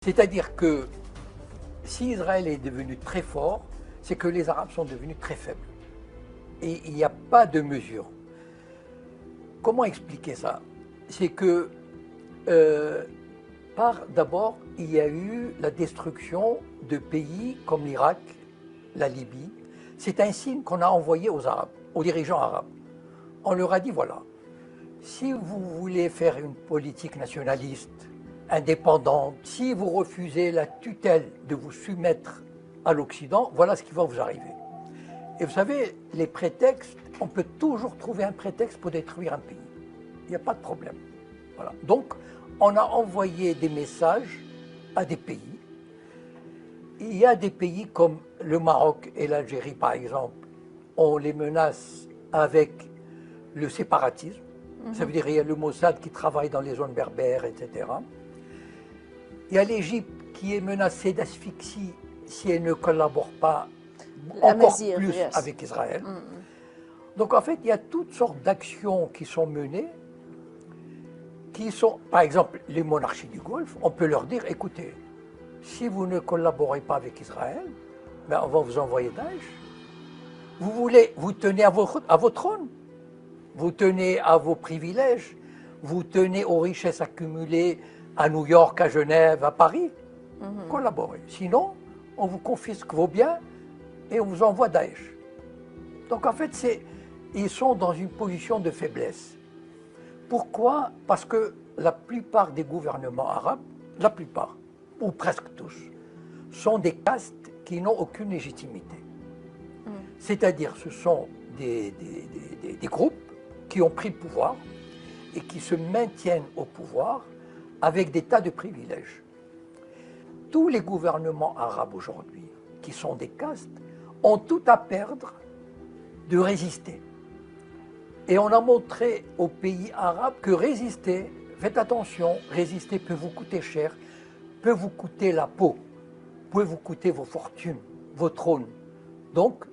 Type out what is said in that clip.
C'est-à-dire que si Israël est devenu très fort, c'est que les Arabes sont devenus très faibles. Et il n'y a pas de mesure. Comment expliquer ça? C'est que, d'abord, il y a eu la destruction de pays comme l'Irak, la Libye. C'est un signe qu'on a envoyé aux Arabes, aux dirigeants arabes. On leur a dit, voilà, si vous voulez faire une politique nationaliste, indépendante, si vous refusez la tutelle de vous soumettre à l'Occident, voilà ce qui va vous arriver. Et vous savez, les prétextes, on peut toujours trouver un prétexte pour détruire un pays. Il n'y a pas de problème. Voilà. Donc, on a envoyé des messages à des pays. Il y a des pays comme le Maroc et l'Algérie, par exemple, on les menace avec le séparatisme. Ça veut dire qu'il y a le Mossad qui travaille dans les zones berbères, etc. Il y a l'Égypte qui est menacée d'asphyxie si elle ne collabore pas encore plus avec Israël. Donc en fait, il y a toutes sortes d'actions qui sont menées, qui sont, par exemple, les monarchies du Golfe, on peut leur dire, écoutez, si vous ne collaborez pas avec Israël, ben on va vous envoyer Daesh. Vous tenez à votre trône, vous tenez à vos privilèges, vous tenez aux richesses accumulées à New York, à Genève, à Paris. Collaborez. Sinon, on vous confisque vos biens et on vous envoie Daesh. Donc en fait, ils sont dans une position de faiblesse. Pourquoi? Parce que la plupart des gouvernements arabes, la plupart, ou presque tous, sont des castes qui n'ont aucune légitimité. C'est-à-dire, ce sont des groupes qui ont pris le pouvoir et qui se maintiennent au pouvoir avec des tas de privilèges. Tous les gouvernements arabes aujourd'hui, qui sont des castes, ont tout à perdre de résister. Et on a montré aux pays arabes que résister, faites attention, résister peut vous coûter cher, peut vous coûter la peau, peut vous coûter vos fortunes, vos trônes. Donc,